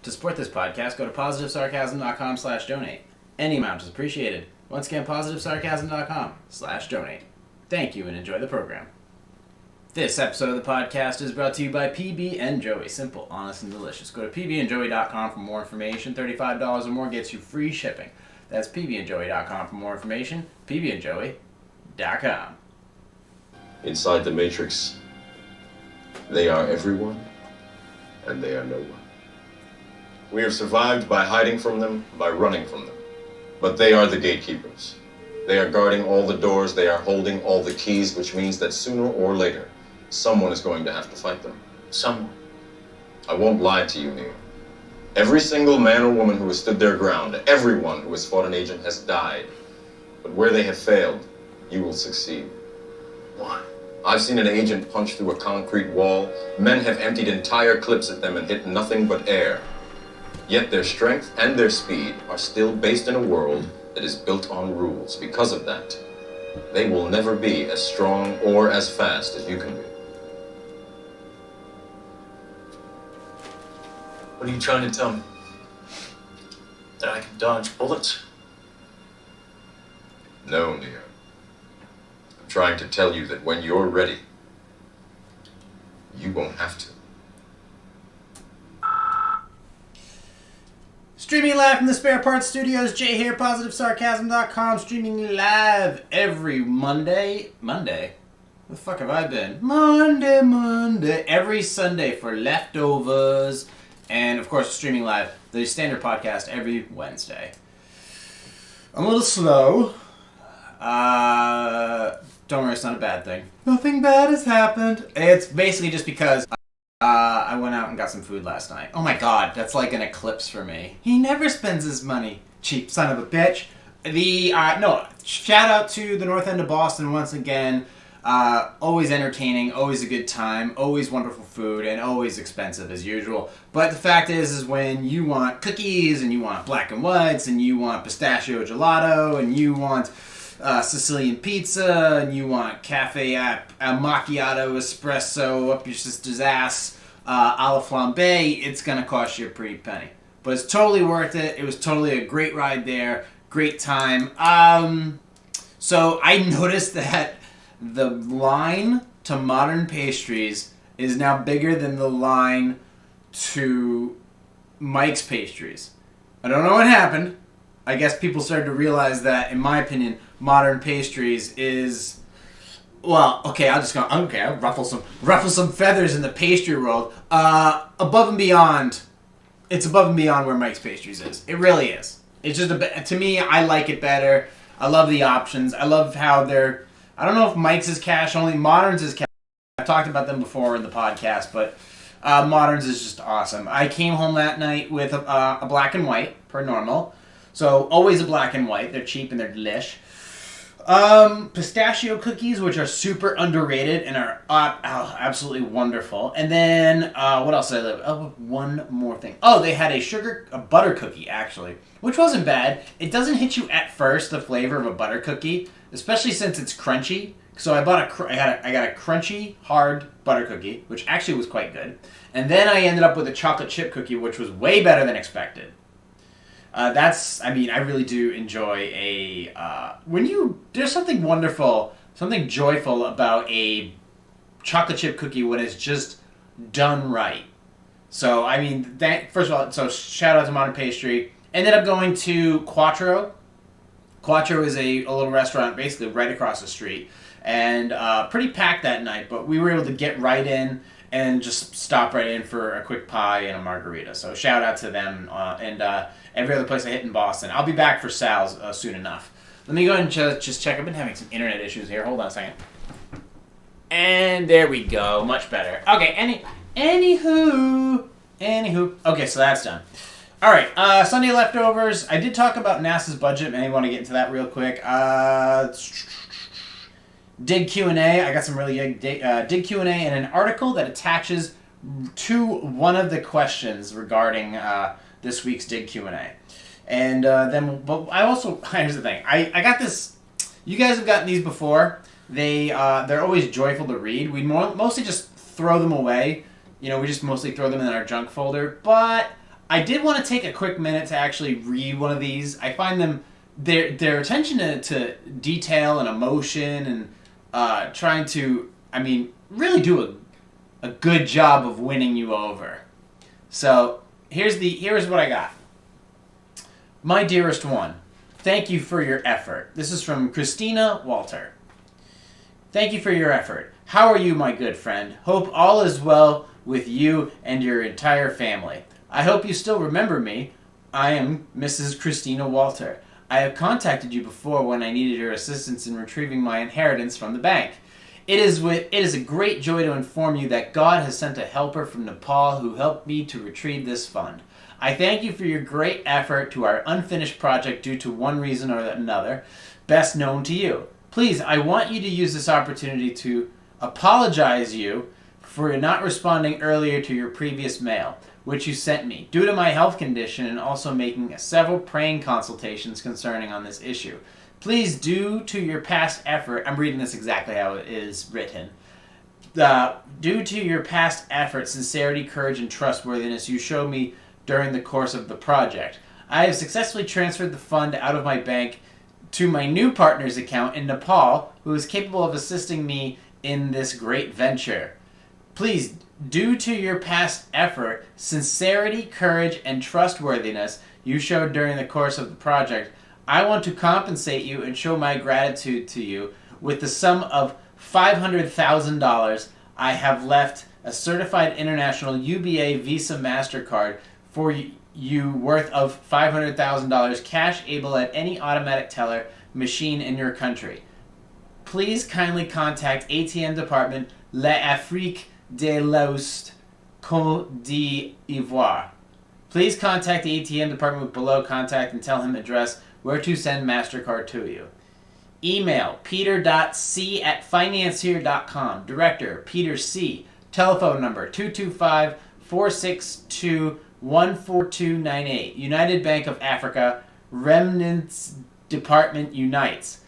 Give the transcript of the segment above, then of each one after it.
To support this podcast, go to positivesarcasm.com/donate. Any amount is appreciated. Once again, positivesarcasm.com/donate. Thank you and enjoy the program. This episode of the podcast is brought to you by PB and Joey. Simple, honest, and delicious. Go to pbandjoey.com for more information. $35 or more gets you free shipping. That's pbandjoey.com for more information. pbandjoey.com. Inside the Matrix, they are everyone, and they are no one. We have survived by hiding from them, by running from them. But they are the gatekeepers. They are guarding all the doors, they are holding all the keys, which means that sooner or later, someone is going to have to fight them. Someone. I won't lie to you, Neil. Every single man or woman who has stood their ground, everyone who has fought an agent has died. But where they have failed, you will succeed. Why? I've seen an agent punch through a concrete wall. Men have emptied entire clips at them and hit nothing but air. Yet their strength and their speed are still based in a world that is built on rules. Because of that, they will never be as strong or as fast as you can be. What are you trying to tell me? That I can dodge bullets? No, Neo. I'm trying to tell you that when you're ready, you won't have to. Streaming live from the Spare Parts Studios, Jay here, PositiveSarcasm.com, streaming live every Monday. Where the fuck have I been? Monday. Every Sunday for Leftovers. And, of course, streaming live, the standard podcast every Wednesday. I'm a little slow. Don't worry, it's not a bad thing. Nothing bad has happened. It's basically just because I went out and got some food last night. Oh my god, that's like an eclipse for me. He never spends his money. Cheap son of a bitch. Shout out to the North End of Boston once again. Always entertaining, always a good time, always wonderful food, and always expensive as usual. But the fact is when you want cookies, and you want black and whites, and you want pistachio gelato, and you want Sicilian pizza, and you want cafe macchiato espresso up your sister's ass, a la flambe, it's going to cost you a pretty penny. But it's totally worth it. It was totally a great ride there. Great time. So I noticed that the line to Modern Pastries is now bigger than the line to Mike's Pastries. I don't know what happened. I guess people started to realize that, in my opinion, Modern Pastries is, well, okay, I'll ruffle some feathers in the pastry world. Above and beyond, it's above and beyond where Mike's Pastries is. It really is. It's just to me, I like it better. I love the options. I love how they're, I don't know if Mike's is cash only, Modern's is cash. I've talked about them before in the podcast, but Modern's is just awesome. I came home that night with a black and white, per normal. So, always a black and white. They're cheap and they're delish. Pistachio cookies, which are super underrated and are absolutely wonderful. And then, what else did I live? Oh, one more thing. Oh, they had a butter cookie, actually, which wasn't bad. It doesn't hit you at first, the flavor of a butter cookie, especially since it's crunchy. So I got a crunchy, hard butter cookie, which actually was quite good. And then I ended up with a chocolate chip cookie, which was way better than expected. I really do enjoy there's something wonderful, something joyful about a chocolate chip cookie when it's just done right. So, first of all, shout out to Modern Pastry. Ended up going to Quattro. Quattro is a little restaurant basically right across the street. And pretty packed that night, but we were able to get right in and just stop right in for a quick pie and a margarita. So shout out to them and every other place I hit in Boston. I'll be back for Sal's soon enough. Let me go ahead and just check. I've been having some internet issues here. Hold on a second. And there we go. Much better. Okay, anywho. Okay, so that's done. All right, Sunday leftovers. I did talk about NASA's budget. I want to get into that real quick. Dig Q&A. I got some really good Dig Q&A and an article that attaches to one of the questions regarding this week's Dig Q&A. And but here's the thing. I got this. You guys have gotten these before. They're always joyful to read. We mostly just throw them away. We just mostly throw them in our junk folder. But I did want to take a quick minute to actually read one of these. I find them their attention to detail and emotion and trying to, really do a good job of winning you over. So here's what I got. My dearest one, thank you for your effort. This is from Christina Walter. Thank you for your effort. How are you, my good friend? Hope all is well with you and your entire family. I hope you still remember me. I am Mrs. Christina Walter. I have contacted you before when I needed your assistance in retrieving my inheritance from the bank. It is a great joy to inform you that God has sent a helper from Nepal who helped me to retrieve this fund. I thank you for your great effort to our unfinished project due to one reason or another, best known to you. Please, I want you to use this opportunity to apologize you for not responding earlier to your previous mail, which you sent me, due to my health condition and also making several praying consultations concerning on this issue. Please, due to your past effort, I'm reading this exactly how it is written. Due to your past effort, sincerity, courage, and trustworthiness you showed me during the course of the project, I have successfully transferred the fund out of my bank to my new partner's account in Nepal, who is capable of assisting me in this great venture. Please, due to your past effort, sincerity, courage, and trustworthiness you showed during the course of the project, I want to compensate you and show my gratitude to you with the sum of $500,000 I have left a certified international UBA Visa MasterCard for you worth of $500,000 cash able at any automatic teller machine in your country. Please kindly contact ATM Department L'Afrique de l'Ouest, Côte d'Ivoire. Please contact the ATM Department with below contact and tell him address where to send MasterCard to you. Email peter.c@financier.com. Director Peter C. Telephone number 225-462-14298. United Bank of Africa, Remnants Department Unites.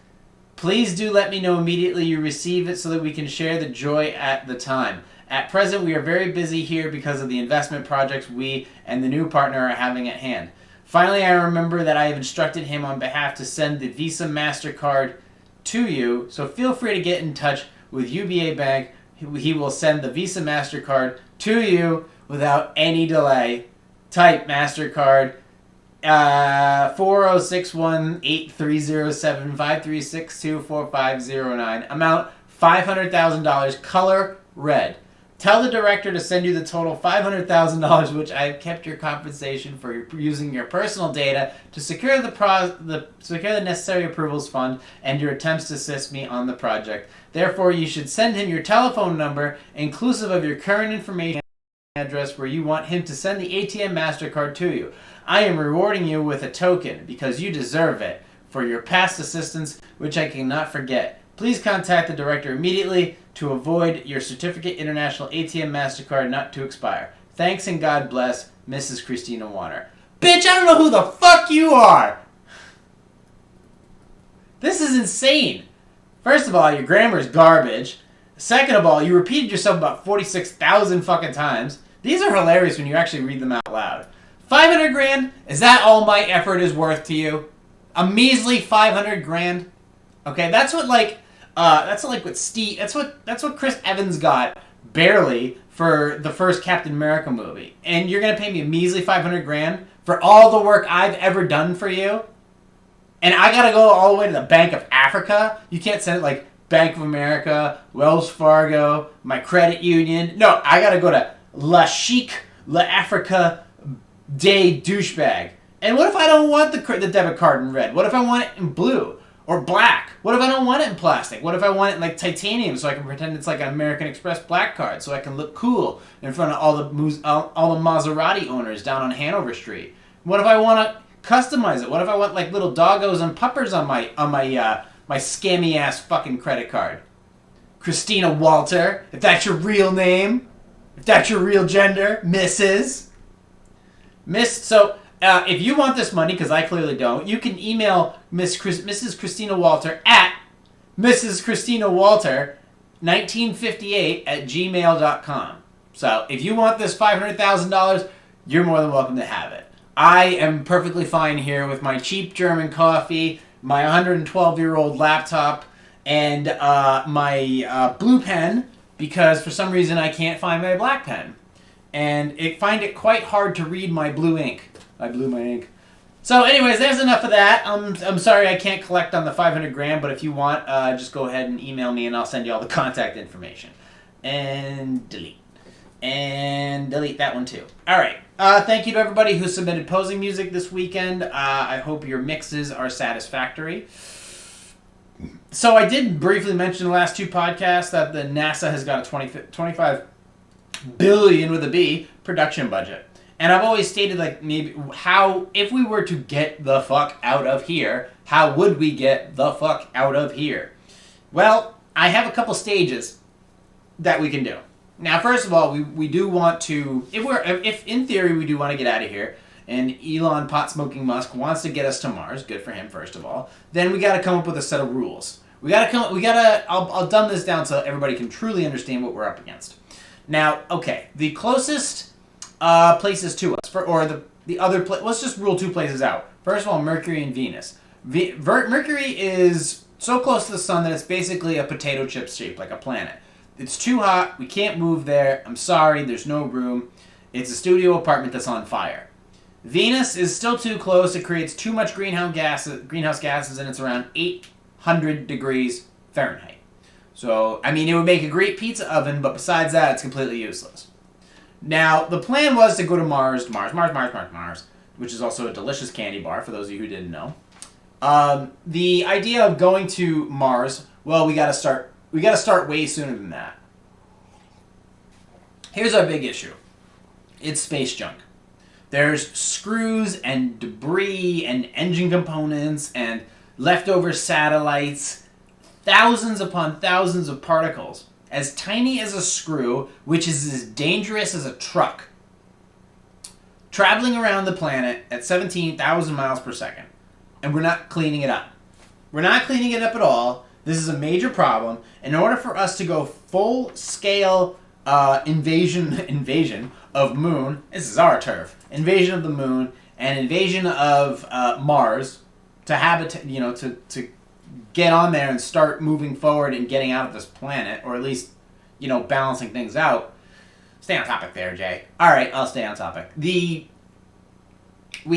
Please do let me know immediately you receive it so that we can share the joy at the time. At present, we are very busy here because of the investment projects we and the new partner are having at hand. Finally, I remember that I have instructed him on behalf to send the Visa MasterCard to you, so feel free to get in touch with UBA Bank. He will send the Visa MasterCard to you without any delay. Type MasterCard 4061830753624509. Amount $500,000. Color red. Tell the director to send you the total $500,000, which I have kept your compensation for using your personal data to secure the necessary approvals fund and your attempts to assist me on the project. Therefore, you should send him your telephone number, inclusive of your current information address where you want him to send the ATM MasterCard to you. I am rewarding you with a token because you deserve it for your past assistance, which I cannot forget. Please contact the director immediately to avoid your certificate international ATM MasterCard not to expire. Thanks and God bless, Mrs. Christina Warner. Bitch, I don't know who the fuck you are! This is insane. First of all, your grammar is garbage. Second of all, you repeated yourself about 46,000 fucking times. These are hilarious when you actually read them out loud. 500 grand? Is that all my effort is worth to you? A measly 500 grand? Okay, that's what what Steve. That's what Chris Evans got barely for the first Captain America movie, and you're gonna pay me a measly 500 grand for all the work I've ever done for you, and I gotta go all the way to the Bank of Africa. You can't send it like Bank of America, Wells Fargo, my credit union. No, I gotta go to La Chic, La Africa Day douchebag. And what if I don't want the debit card in red? What if I want it in blue? Or black? What if I don't want it in plastic? What if I want it in like titanium so I can pretend it's like an American Express black card so I can look cool in front of all the Maserati owners down on Hanover Street? What if I want to customize it? What if I want like little doggos and puppers on my scammy ass fucking credit card? Christina Walter, if that's your real name, if that's your real gender, Mrs. So if you want this money, because I clearly don't, you can email Mrs. Christina Walter at Mrs. Christina Walter 1958 at gmail.com. So if you want this $500,000, you're more than welcome to have it. I am perfectly fine here with my cheap German coffee, my 112-year-old laptop, and my blue pen, because for some reason I can't find my black pen. And I find it quite hard to read my blue ink. I blew my ink. So anyways, there's enough of that. I'm sorry I can't collect on the 500 grand, but if you want, just go ahead and email me and I'll send you all the contact information. And delete. And delete that one too. Alright, thank you to everybody who submitted posing music this weekend. I hope your mixes are satisfactory. So I did briefly mention in the last two podcasts that the NASA has got a 25 billion with a B production budget. And I've always stated, like, maybe how, if we were to get the fuck out of here, how would we get the fuck out of here? Well, I have a couple stages that we can do. Now, first of all, we do want to, if in theory we do want to get out of here, and Elon pot-smoking Musk wants to get us to Mars, good for him, first of all, then we got to come up with a set of rules. I'll dumb this down so everybody can truly understand what we're up against. Now, okay, the closest places to us, the other let's just rule two places out. First of all, Mercury and Venus. Mercury is so close to the sun that it's basically a potato chip shape, like a planet. It's too hot. We can't move there. I'm sorry. There's no room. It's a studio apartment that's on fire. Venus is still too close. It creates too much greenhouse gases, and it's around 800 degrees Fahrenheit. So, I mean, it would make a great pizza oven, but besides that, it's completely useless. Now, the plan was to go to Mars, which is also a delicious candy bar, for those of you who didn't know. The idea of going to Mars, well, we got to start way sooner than that. Here's our big issue. It's space junk. There's screws and debris and engine components and leftover satellites, thousands upon thousands of particles, as tiny as a screw, which is as dangerous as a truck, traveling around the planet at 17,000 miles per second. And we're not cleaning it up. We're not cleaning it up at all. This is a major problem. In order for us to go full-scale invasion of Moon, this is our turf, invasion of the Moon, and invasion of Mars, to get on there and start moving forward and getting out of this planet, or at least, balancing things out. Stay on topic there, Jay. Alright, I'll stay on topic. We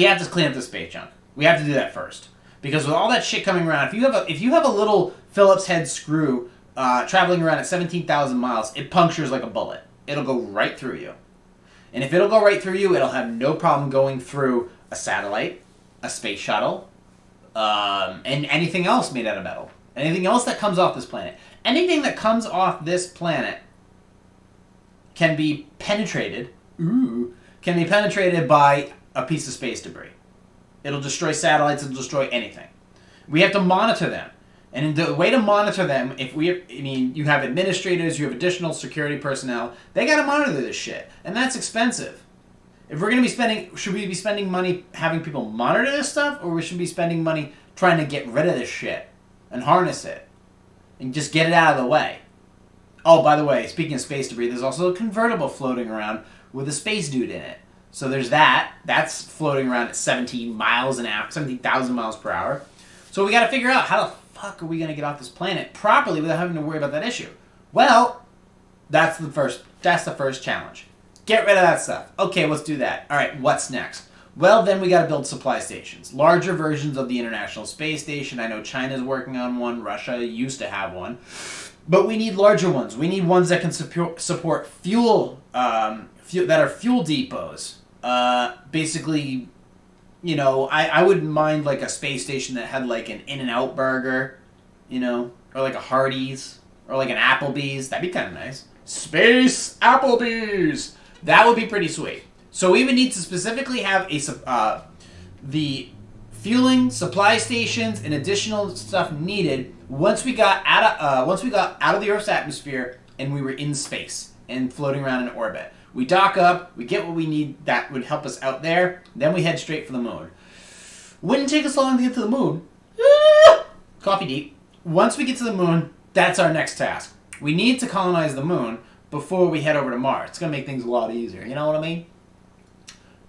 have to clean up the space junk. We have to do that first. Because with all that shit coming around, if you have a little Phillips head screw traveling around at 17,000 miles, it punctures like a bullet. It'll go right through you. And if it'll go right through you, it'll have no problem going through a satellite, a space shuttle, and anything else made out of metal. Anything else that comes off this planet. Anything that comes off this planet can be penetrated by a piece of space debris. It'll destroy satellites, it'll destroy anything. We have to monitor them. And the way to monitor them, you have administrators, you have additional security personnel, they gotta monitor this shit. And that's expensive. If we're gonna should we be spending money having people monitor this stuff, or we should be spending money trying to get rid of this shit and harness it and just get it out of the way? Oh, by the way, speaking of space debris, there's also a convertible floating around with a space dude in it. So there's that. That's floating around at 17,000 miles per hour. So we got to figure out how the fuck are we going to get off this planet properly without having to worry about that issue. Well, that's the first challenge. Get rid of that stuff. Okay, let's do that. All right, what's next? Well, then we got to build supply stations. Larger versions of the International Space Station. I know China's working on one. Russia used to have one. But we need larger ones. We need ones that can support fuel that are fuel depots. Basically, I wouldn't mind like a space station that had like an In-N-Out burger, or like a Hardee's, or like an Applebee's. That'd be kind of nice. Space Applebee's! That would be pretty sweet. So we would need to specifically have the fueling, supply stations, and additional stuff needed once we got out of the Earth's atmosphere and we were in space and floating around in orbit. We dock up, we get what we need that would help us out there, then we head straight for the moon. Wouldn't take us long to get to the moon. Coffee deep. Once we get to the moon, that's our next task. We need to colonize the moon before we head over to Mars. It's going to make things a lot easier, you know what I mean?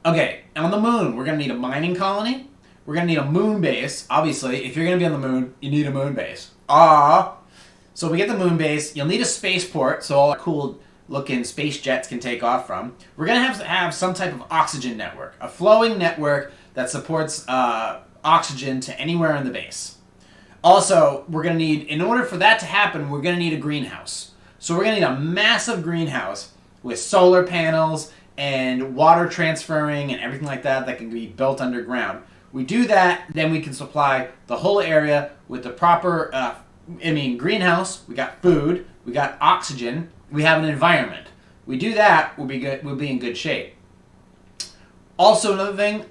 Okay, on the moon, we're going to need a mining colony. We're going to need a moon base. Obviously, if you're going to be on the moon, you need a moon base. So we get the moon base. You'll need a spaceport, so all cool looking space jets can take off from. We're going to have some type of oxygen network, a flowing network that supports oxygen to anywhere in the base. Also, we're going to need, in order for that to happen, we're going to need a greenhouse. So we're going to need a massive greenhouse with solar panels and water transferring and everything like that can be built underground. We do that, then we can supply the whole area with the proper, greenhouse. We got food, we got oxygen, we have an environment. We do that, we'll be good. We'll be in good shape. Also, another thing,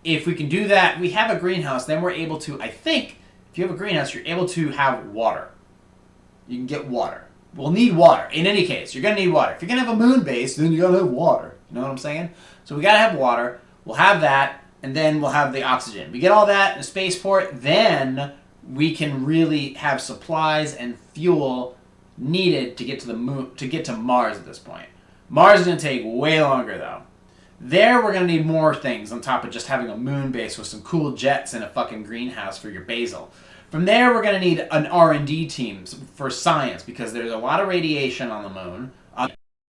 if we can do that, we have a greenhouse. Then we're able to. I think if you have a greenhouse, you're able to have water. You can get water. We'll need water. In any case, you're gonna need water. If you're gonna have a moon base, then you gotta have water. You know what I'm saying? So we gotta have water. We'll have that, and then we'll have the oxygen. We get all that in a spaceport, then we can really have supplies and fuel needed to get to the moon, to get to Mars at this point. Mars is going to take way longer though. There we're going to need more things on top of just having a moon base with some cool jets and a fucking greenhouse for your basil. From there we're going to need an R&D team for science because there's a lot of radiation on the moon,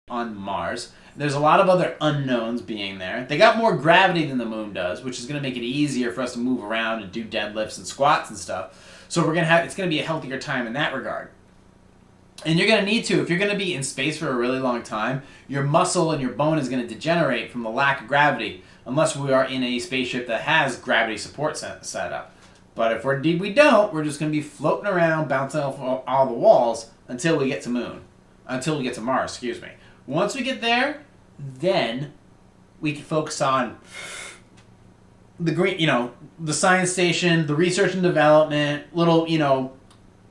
on Mars. There's a lot of other unknowns being there. They got more gravity than the moon does, which is going to make it easier for us to move around and do deadlifts and squats and stuff. So it's going to be a healthier time in that regard. And you're going to need to, if you're going to be in space for a really long time, your muscle and your bone is going to degenerate from the lack of gravity, unless we are in a spaceship that has gravity support set up. But if we don't, we're just going to be floating around, bouncing off all the walls until we get to Mars, excuse me. Once we get there, then we can focus on the science station, the research and development, little,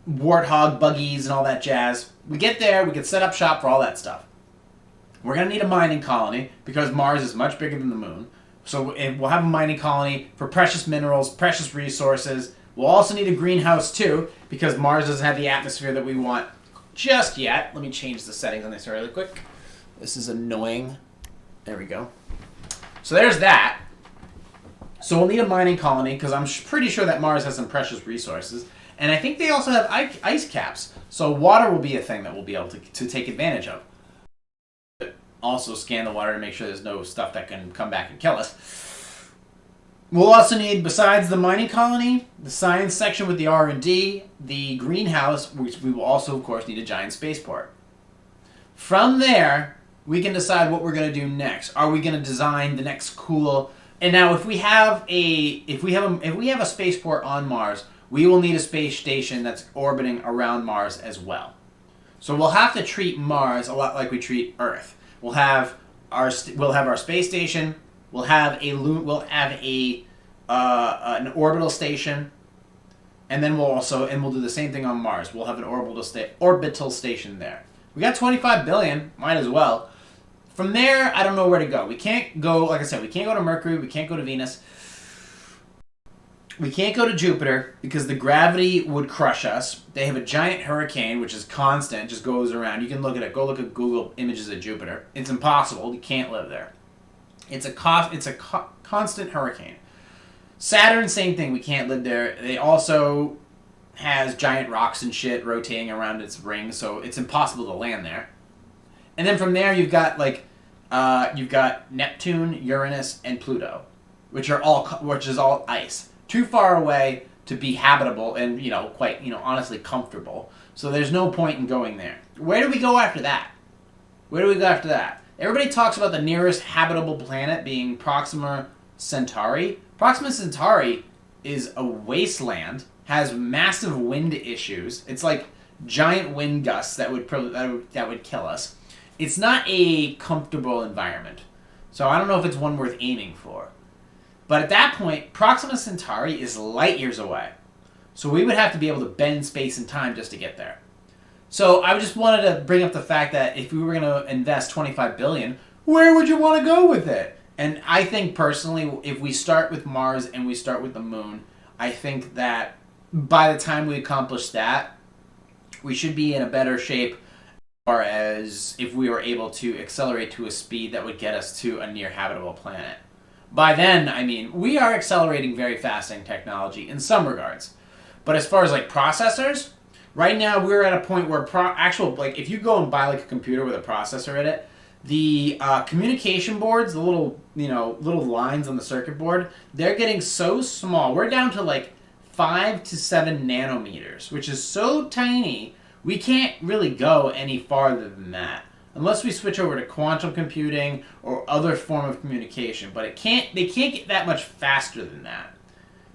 warthog buggies and all that jazz. We get there, we can set up shop for all that stuff. We're going to need a mining colony because Mars is much bigger than the moon. So we'll have a mining colony for precious minerals, precious resources. We'll also need a greenhouse too because Mars doesn't have the atmosphere that we want just yet. Let me change the settings on this really quick. This is annoying. There we go. So there's that. So we'll need a mining colony because I'm pretty sure that Mars has some precious resources. And I think they also have ice caps. So water will be a thing that we'll be able to take advantage of. Also scan the water to make sure there's no stuff that can come back and kill us. We'll also need, besides the mining colony, the science section with the R&D, the greenhouse, which we will also, of course, need a giant spaceport. From there, we can decide what we're going to do next. Are we going to design the next cool? And now, if we have a spaceport on Mars, we will need a space station that's orbiting around Mars as well. So we'll have to treat Mars a lot like we treat Earth. We'll have our space station. We'll have an orbital station, and then we'll do the same thing on Mars. We'll have an orbital station there. We got 25 billion. Might as well. From there, I don't know where to go. We can't go, like I said, we can't go to Mercury, we can't go to Venus. We can't go to Jupiter because the gravity would crush us. They have a giant hurricane, which is constant, just goes around. You can look at it. Go look at Google images of Jupiter. It's impossible. You can't live there. It's a constant hurricane. Saturn, same thing. We can't live there. It also has giant rocks and shit rotating around its ring, so it's impossible to land there. And then from there, you've got Neptune, Uranus, and Pluto, which is all ice. Too far away to be habitable and quite honestly comfortable. So there's no point in going there. Where do we go after that? Everybody talks about the nearest habitable planet being Proxima Centauri. Proxima Centauri is a wasteland, has massive wind issues. It's like giant wind gusts that would kill us. It's not a comfortable environment. So I don't know if it's one worth aiming for. But at that point, Proxima Centauri is light years away. So we would have to be able to bend space and time just to get there. So I just wanted to bring up the fact that if we were going to invest $25 billion, where would you want to go with it? And I think personally, if we start with Mars and we start with the moon, I think that by the time we accomplish that, we should be in a better shape as if we were able to accelerate to a speed that would get us to a near habitable planet. By then, I mean, we are accelerating very fast in technology in some regards. But as far as like processors, right now we're at a point where if you go and buy like a computer with a processor in it, the communication boards, the little lines on the circuit board, they're getting so small. We're down to like 5 to 7 nanometers, which is so tiny, we can't really go any farther than that. Unless we switch over to quantum computing or other form of communication. But they can't get that much faster than that.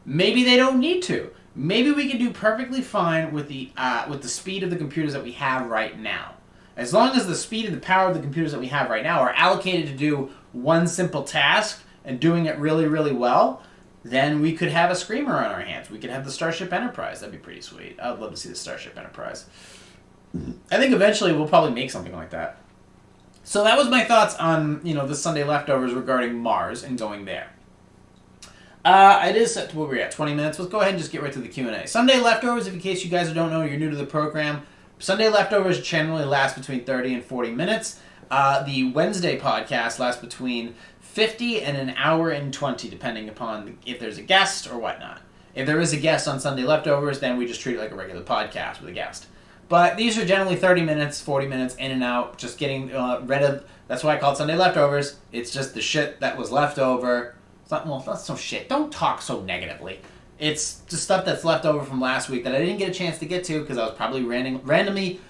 Maybe they don't need to. Maybe we can do perfectly fine with the speed of the computers that we have right now. As long as the speed and the power of the computers that we have right now are allocated to do one simple task and doing it really, really well, then we could have a screamer on our hands. We could have the Starship Enterprise. That'd be pretty sweet. I would love to see the Starship Enterprise. I think eventually we'll probably make something like that. So that was my thoughts on, the Sunday leftovers regarding Mars and going there. It is set to where we're at, 20 minutes. Let's go ahead and just get right to the Q&A. Sunday leftovers, if in case you guys don't know, you're new to the program. Sunday leftovers generally last between 30 and 40 minutes. The Wednesday podcast lasts between 50 and an hour and 20, depending upon if there's a guest or whatnot. If there is a guest on Sunday leftovers, then we just treat it like a regular podcast with a guest. But these are generally 30 minutes, 40 minutes, in and out, just getting rid of... That's why I call it Sunday leftovers. It's just the shit that was left over. It's not, well, that's some shit. Don't talk so negatively. It's just stuff that's left over from last week that I didn't get a chance to get to because I was probably randomly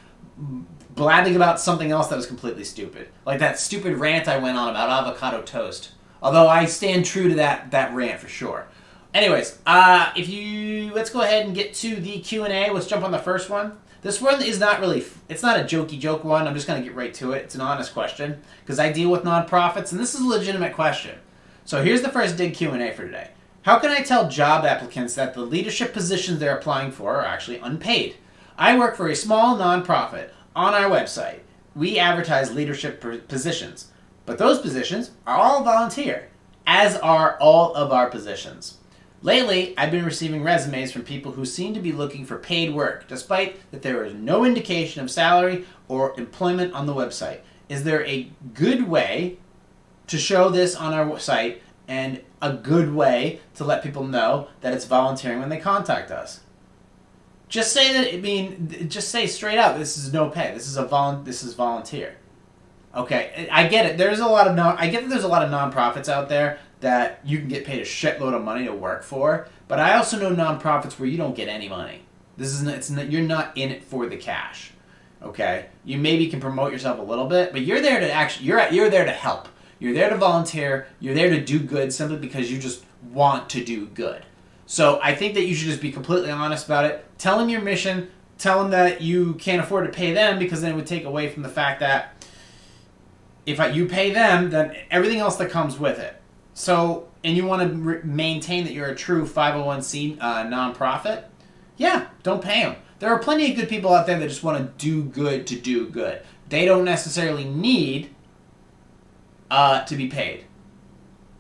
blabbing about something else that was completely stupid. Like that stupid rant I went on about avocado toast. Although I stand true to that rant for sure. Anyways, let's go ahead and get to the Q&A. Let's jump on the first one. This one is not really, it's not a jokey joke one. I'm just going to get right to it. It's an honest question because I deal with nonprofits and this is a legitimate question. So here's the first dig Q&A for today. How can I tell job applicants that the leadership positions they're applying for are actually unpaid? I work for a small nonprofit. On our website, we advertise leadership positions, but those positions are all volunteer, as are all of our positions. Lately, I've been receiving resumes from people who seem to be looking for paid work, despite that there is no indication of salary or employment on the website. Is there a good way to show this on our site and a good way to let people know that it's volunteering when they contact us? Just say that. Just say straight out, this is no pay. This is volunteer. Okay, I get it. I get that there's a lot of nonprofits out there that you can get paid a shitload of money to work for, but I also know nonprofits where you don't get any money. You're not in it for the cash. Okay, you maybe can promote yourself a little bit, but you're there to you're there to help. You're there to volunteer. You're there to do good simply because you just want to do good. So I think that you should just be completely honest about it. Tell them your mission. Tell them that you can't afford to pay them because then it would take away from the fact that if you pay them, then everything else that comes with it. So, and you want to maintain that you're a true 501c nonprofit, yeah, don't pay them. There are plenty of good people out there that just want to do good. They don't necessarily need to be paid.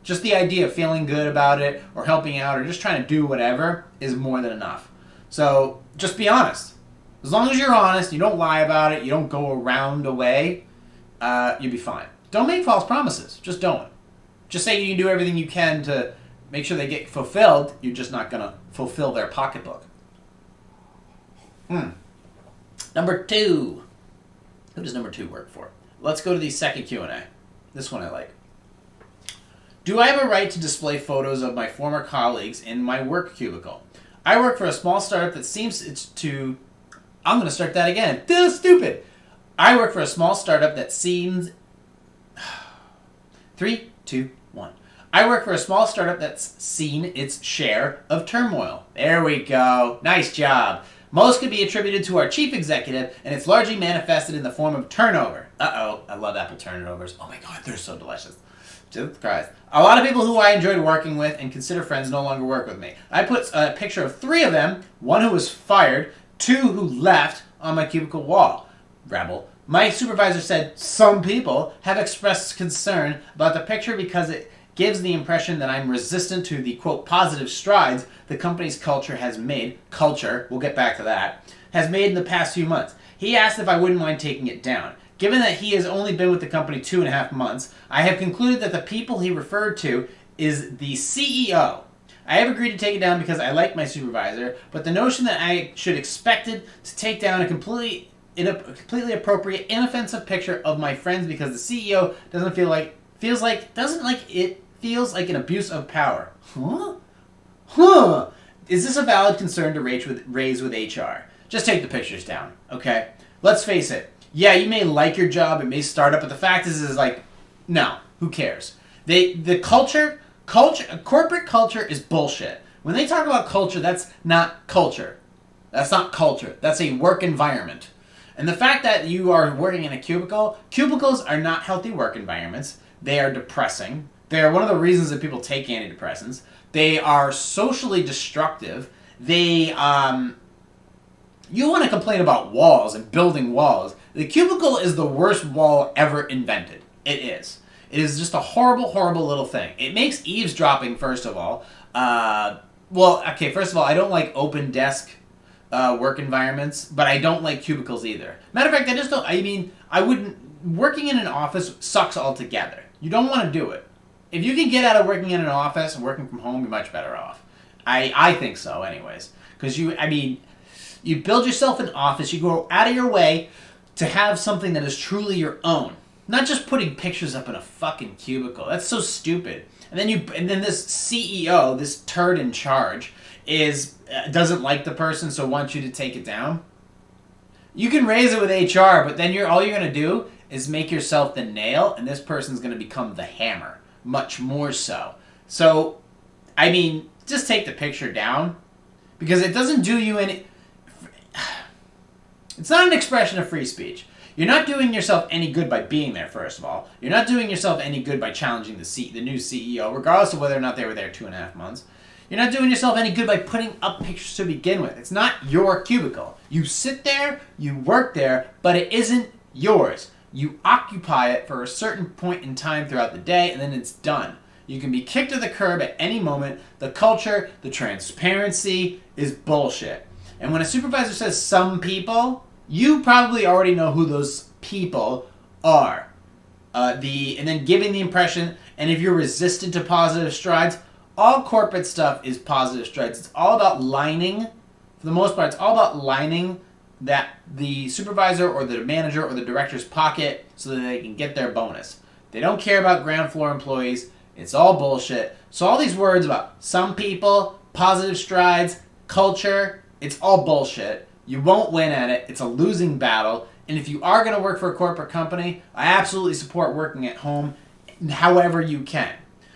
Just the idea of feeling good about it or helping out or just trying to do whatever is more than enough. So just be honest. As long as you're honest, you don't lie about it, you don't go around a way, you'll be fine. Don't make false promises. Just don't. Just say you can do everything you can to make sure they get fulfilled. You're just not going to fulfill their pocketbook. Number 2. Who does number 2 work for? Let's go to the second Q&A. This one I like. Do I have a right to display photos of my former colleagues in my work cubicle? I work for a small startup that seems to... I'm going to start that again. This is stupid. I work for a small startup that seems... 3, 2, 1. I work for a small startup that's seen its share of turmoil. There we go. Nice job. Most could be attributed to our chief executive, and it's largely manifested in the form of turnover. Uh-oh. I love apple turnovers. Oh my god, they're so delicious. Jesus Christ. A lot of people who I enjoyed working with and consider friends no longer work with me. I put a picture of 3 of them, 1 who was fired, 2 who left, on my cubicle wall. Rebel. My supervisor said some people have expressed concern about the picture because it gives the impression that I'm resistant to the, quote, positive strides the company's culture has made. Culture, we'll get back to that. has made in the past few months. He asked if I wouldn't mind taking it down. Given that he has only been with the company 2.5 months, I have concluded that the people he referred to is the CEO. I have agreed to take it down because I like my supervisor, but the notion that I should expected to take down a completely appropriate, inoffensive picture of my friends because the CEO feels like an abuse of power. Huh? Is this a valid concern to raise with HR? Just take the pictures down, okay? Let's face it. Yeah, you may like your job, it may start up, but the fact is like, no, who cares? Corporate culture is bullshit. When they talk about culture, that's not culture. That's not culture. That's a work environment. And the fact that you are working in a cubicles are not healthy work environments. They are depressing. They are one of the reasons that people take antidepressants. They are socially destructive. You want to complain about walls and building walls. The cubicle is the worst wall ever invented. It is. It is just a horrible, horrible little thing. It makes eavesdropping, first of all. First of all, I don't like open desk work environments, but I don't like cubicles either. Matter of fact, working in an office sucks altogether. You don't want to do it. If you can get out of working in an office and working from home, you're much better off. I think so, anyways. Because you build yourself an office, you go out of your way to have something that is truly your own. Not just putting pictures up in a fucking cubicle. That's so stupid. And then this CEO, this turd in charge, doesn't like the person, so wants you to take it down. You can raise it with HR, but then all you're gonna do is make yourself the nail, and this person's gonna become the hammer, much more so. So, just take the picture down, because it doesn't do you any. It's not an expression of free speech. You're not doing yourself any good by being there, first of all. You're not doing yourself any good by challenging the new CEO, regardless of whether or not they were there 2.5 months. You're not doing yourself any good by putting up pictures to begin with. It's not your cubicle. You sit there, you work there, but it isn't yours. You occupy it for a certain point in time throughout the day, and then it's done. You can be kicked to the curb at any moment. The culture, the transparency is bullshit. And when a supervisor says some people, you probably already know who those people are. And then giving the impression, and if you're resistant to positive strides, all corporate stuff is positive strides. It's all about lining, for the most part, it's all about lining that the supervisor or the manager or the director's pocket so that they can get their bonus. They don't care about ground floor employees. It's all bullshit. So all these words about some people, positive strides, culture, it's all bullshit. You won't win at it. It's a losing battle. And if you are going to work for a corporate company, I absolutely support working at home however you can.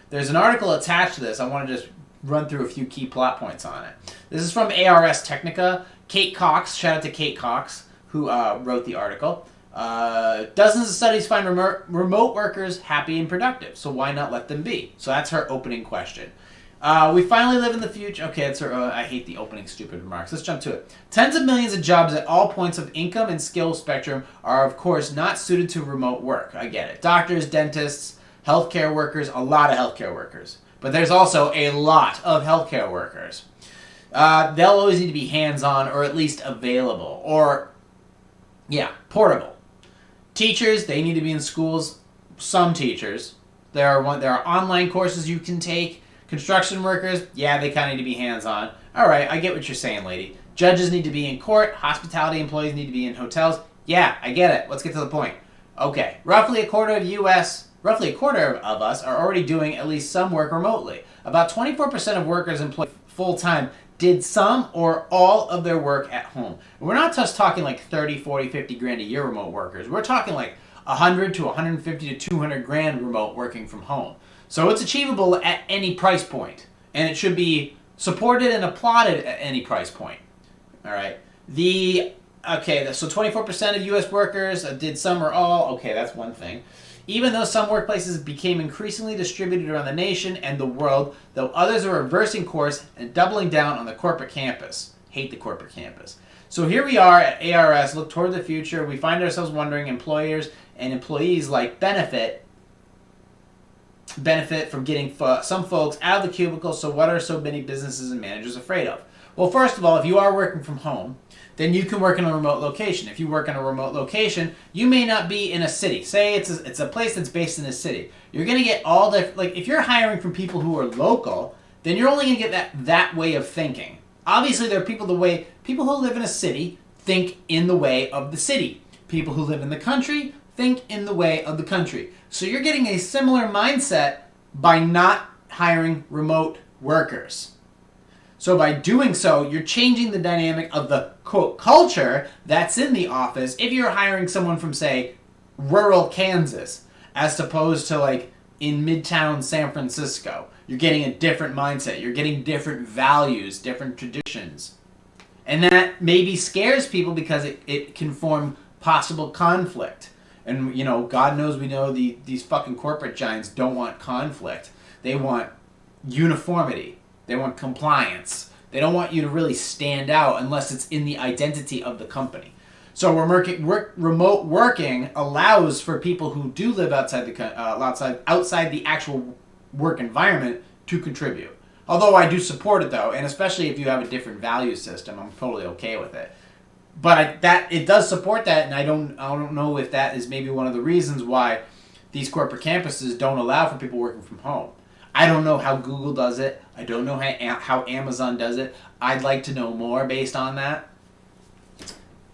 There's an article attached to this. I want to just run through a few key plot points on it. This is from ARS Technica. Kate Cox, shout out to Kate Cox, who wrote the article. Dozens of studies find remote workers happy and productive, so why not let them be? So that's her opening question. We finally live in the future. Okay, that's her. I hate the opening stupid remarks. Let's jump to it. Tens of millions of jobs at all points of income and skill spectrum are, of course, not suited to remote work. I get it. Doctors, dentists, healthcare workers, a lot of healthcare workers. But there's also a lot of healthcare workers. They'll always need to be hands-on or at least available. Or, portable. Teachers, they need to be in schools. Some teachers. There are online courses you can take. Construction workers, they kind of need to be hands-on. All right, I get what you're saying, lady. Judges need to be in court. Hospitality employees need to be in hotels. Yeah, I get it. Let's get to the point. Okay, roughly a quarter of us are already doing at least some work remotely. About 24% of workers employed full-time did some or all of their work at home. And we're not just talking like 30, 40, 50 grand a year remote workers. We're talking like 100 to 150 to 200 grand remote working from home. So it's achievable at any price point, and it should be supported and applauded at any price point. All right. So 24% of U.S. workers did some or all. Okay, that's one thing. Even though some workplaces became increasingly distributed around the nation and the world, though others are reversing course and doubling down on the corporate campus. Hate the corporate campus. So here we are at ARS, look toward the future. We find ourselves wondering employers and employees like benefit from getting some folks out of the cubicle, so what are so many businesses and managers afraid of? Well, first of all, if you are working from home, then you can work in a remote location. If you work in a remote location, you may not be in a city. Say it's a place that's based in a city. You're going to get all the, like, if you're hiring from people who are local, then you're only going to get that way of thinking. Obviously, there are people who live in a city think in the way of the city. People who live in the country think in the way of the country. So you're getting a similar mindset by not hiring remote workers. So by doing so, you're changing the dynamic of the, quote, culture that's in the office if you're hiring someone from, say, rural Kansas, as opposed to, like, in midtown San Francisco. You're getting a different mindset. You're getting different values, different traditions. And that maybe scares people because it can form possible conflict. And, you know, God knows we know these fucking corporate giants don't want conflict. They want uniformity. They want compliance. They don't want you to really stand out unless it's in the identity of the company. So remote working allows for people who do live outside the actual work environment to contribute. Although I do support it though, and especially if you have a different value system, I'm totally okay with it. But it does support that, and I don't know if that is maybe one of the reasons why these corporate campuses don't allow for people working from home. I don't know how Google does it. I don't know how Amazon does it. I'd like to know more based on that.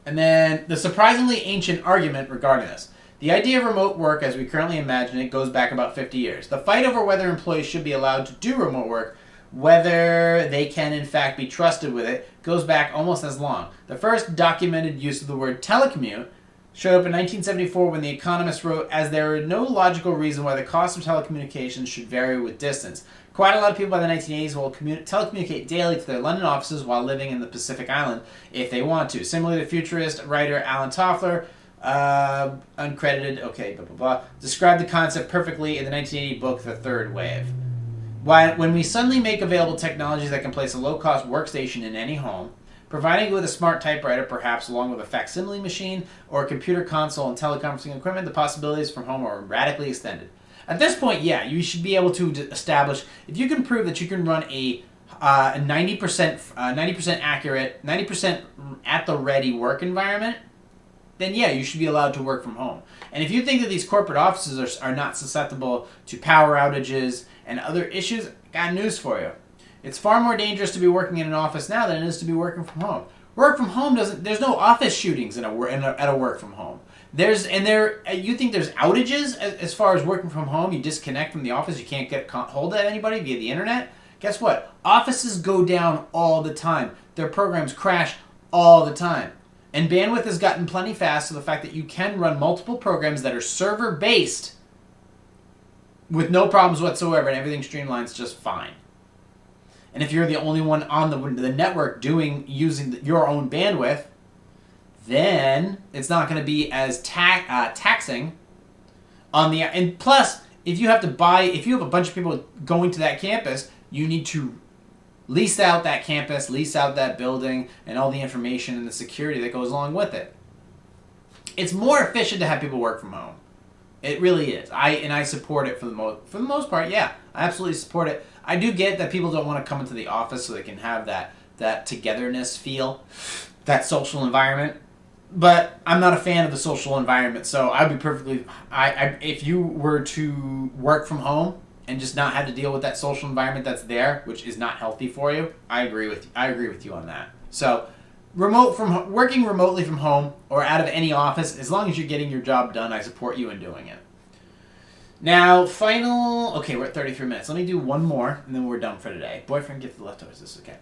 And then the surprisingly ancient argument regarding this. The idea of remote work as we currently imagine it goes back about 50 years. The fight over whether employees should be allowed to do remote work, whether they can in fact be trusted with it, goes back almost as long. The first documented use of the word telecommute showed up in 1974 when The Economist wrote, as there is no logical reason why the cost of telecommunications should vary with distance. Quite a lot of people by the 1980s will telecommunicate daily to their London offices while living in the Pacific Island if they want to. Similarly, the futurist writer Alan Toffler, uncredited, described the concept perfectly in the 1980 book The Third Wave. When we suddenly make available technologies that can place a low-cost workstation in any home, providing you with a smart typewriter, perhaps along with a facsimile machine or a computer console and teleconferencing equipment, the possibilities from home are radically extended. At this point, yeah, you should be able to establish, if you can prove that you can run a 90% accurate, 90% at the ready work environment, then yeah, you should be allowed to work from home. And if you think that these corporate offices are not susceptible to power outages and other issues, I got news for you. It's far more dangerous to be working in an office now than it is to be working from home. Work from home there's no office shootings at a work from home. You think there's outages as far as working from home? You disconnect from the office, you can't get hold of anybody via the internet? Guess what? Offices go down all the time. Their programs crash all the time. And bandwidth has gotten plenty fast, so the fact that you can run multiple programs that are server-based with no problems whatsoever and everything streamlines just fine. And if you're the only one on the network using your own bandwidth, then it's not going to be as taxing on the. And plus, if you have a bunch of people going to that campus, you need to lease out that campus, lease out that building, and all the information and the security that goes along with it. It's more efficient to have people work from home. It really is. I support it for the most part. Yeah, I absolutely support it. I do get that people don't want to come into the office so they can have that togetherness feel, that social environment. But I'm not a fan of the social environment, so I'd be perfectly. If you were to work from home and just not have to deal with that social environment that's there, which is not healthy for you, I agree with you on that. So, working remotely from home or out of any office, as long as you're getting your job done, I support you in doing it. Now, we're at 33 minutes. Let me do one more, and then we're done for today. Boyfriend gift the leftovers. This is okay.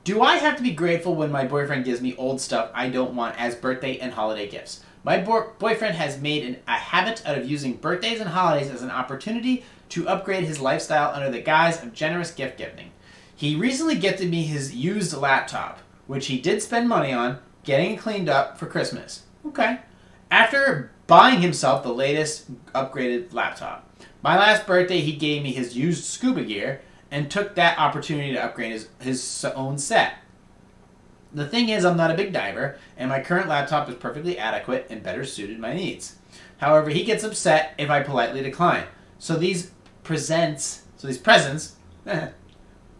Do I have to be grateful when my boyfriend gives me old stuff I don't want as birthday and holiday gifts? My boyfriend has made a habit out of using birthdays and holidays as an opportunity to upgrade his lifestyle under the guise of generous gift giving. He recently gifted me his used laptop, which he did spend money on, getting it cleaned up for Christmas. Okay. After buying himself the latest upgraded laptop. My last birthday, he gave me his used scuba gear and took that opportunity to upgrade his own set. The thing is, I'm not a big diver, and my current laptop is perfectly adequate and better suited my needs. However, he gets upset if I politely decline. So these presents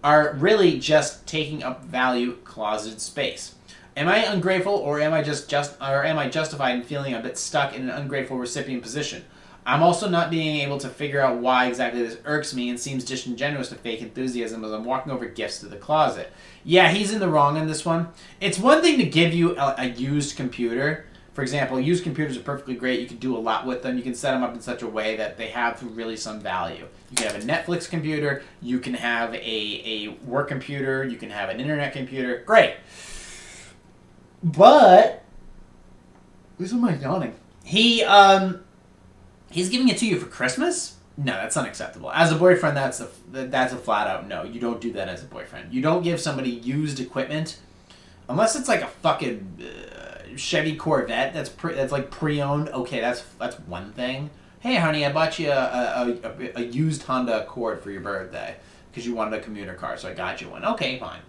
are really just taking up value closeted space. Am I ungrateful, or am I justified in feeling a bit stuck in an ungrateful recipient position? I'm also not being able to figure out why exactly this irks me and seems disingenuous to fake enthusiasm as I'm walking over gifts to the closet. Yeah, he's in the wrong on this one. It's one thing to give you a used computer. For example, used computers are perfectly great. You can do a lot with them. You can set them up in such a way that they have really some value. You can have a Netflix computer. You can have a work computer. You can have an internet computer. Great. But, who's am I yawning? He's giving it to you for Christmas? No, that's unacceptable. As a boyfriend, that's a flat out no. You don't do that as a boyfriend. You don't give somebody used equipment, unless it's like a fucking Chevy Corvette that's like pre-owned. Okay, that's one thing. Hey, honey, I bought you a used Honda Accord for your birthday because you wanted a commuter car, so I got you one. Okay, fine.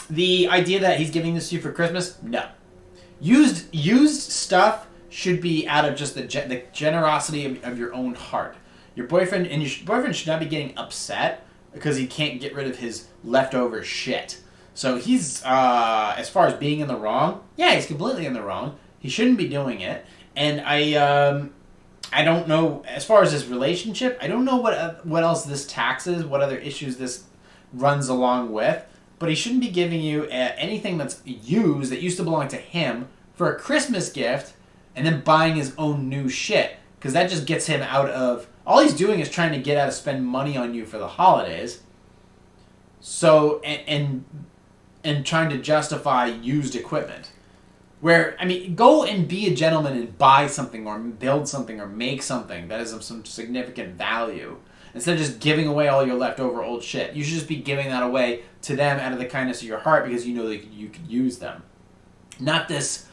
The idea that he's giving this to you for Christmas? No. Used stuff should be out of just the generosity of your own heart. Your boyfriend should not be getting upset because he can't get rid of his leftover shit. So he's, as far as being in the wrong, yeah, he's completely in the wrong. He shouldn't be doing it. And I don't know, as far as his relationship, I don't know what else this taxes, what other issues this runs along with. But he shouldn't be giving you anything that's used, that used to belong to him, for a Christmas gift, and then buying his own new shit. Because that just gets him out of... All he's doing is trying to get out of spend money on you for the holidays. So, and trying to justify used equipment. Where, I mean, go and be a gentleman and buy something or build something or make something that is of some significant value. Instead of just giving away all your leftover old shit. You should just be giving that away to them out of the kindness of your heart because you know that you could use them. Not this,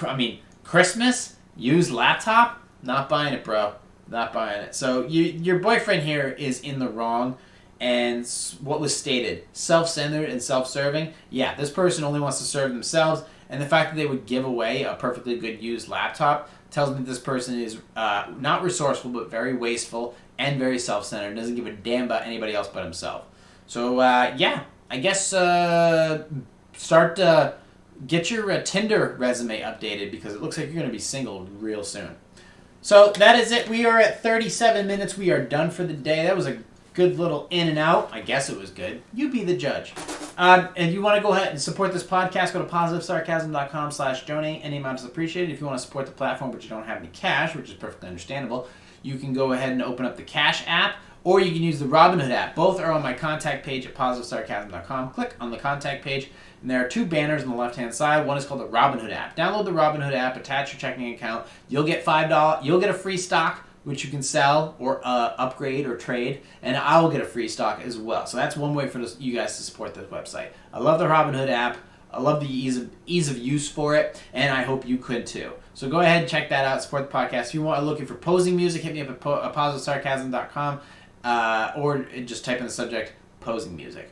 I mean, Christmas, used laptop, not buying it, bro. Not buying it. So your boyfriend here is in the wrong. And what was stated, self-centered and self-serving. Yeah, this person only wants to serve themselves. And the fact that they would give away a perfectly good used laptop tells me that this person is not resourceful, but very wasteful and very self-centered. Doesn't give a damn about anybody else but himself. So, yeah, I guess get your Tinder resume updated because it looks like you're going to be single real soon. So that is it. We are at 37 minutes. We are done for the day. That was a good little in and out. I guess it was good. You be the judge. And you want to go ahead and support this podcast, go to positivesarcasm.com/donate. Any amount is appreciated. If you want to support the platform but you don't have any cash, which is perfectly understandable, you can go ahead and open up the Cash app, or you can use the Robinhood app. Both are on my contact page at positivesarcasm.com. Click on the contact page, and there are two banners on the left-hand side. One is called the Robinhood app. Download the Robinhood app, attach your checking account. You'll get $5. You'll get a free stock, which you can sell or upgrade or trade, and I will get a free stock as well. So that's one way for you guys to support this website. I love the Robinhood app. I love the ease of use for it, and I hope you could too. So go ahead and check that out. Support the podcast. If you want looking for posing music, hit me up at positivesarcasm.com, or just type in the subject posing music.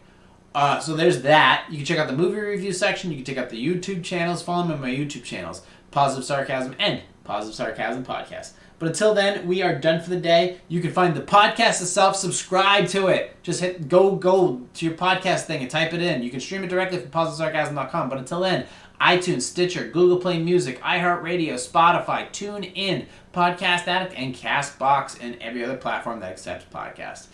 So there's that. You can check out the movie review section. You can check out the YouTube channels. Follow me on my YouTube channels, Positive Sarcasm and Positive Sarcasm Podcast. But until then, we are done for the day. You can find the podcast itself. Subscribe to it. Just go to your podcast thing and type it in. You can stream it directly from positivesarcasm.com. But until then, iTunes, Stitcher, Google Play Music, iHeartRadio, Spotify, TuneIn, Podcast Addict, and CastBox, and every other platform that accepts podcasts.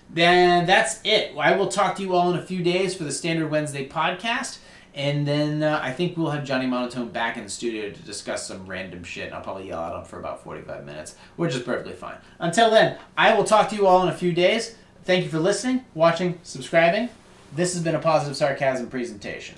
Then that's it. I will talk to you all in a few days for the Standard Wednesday podcast. And then I think we'll have Johnny Monotone back in the studio to discuss some random shit. And I'll probably yell at him for about 45 minutes, which is perfectly fine. Until then, I will talk to you all in a few days. Thank you for listening, watching, subscribing. This has been a Positive Sarcasm presentation.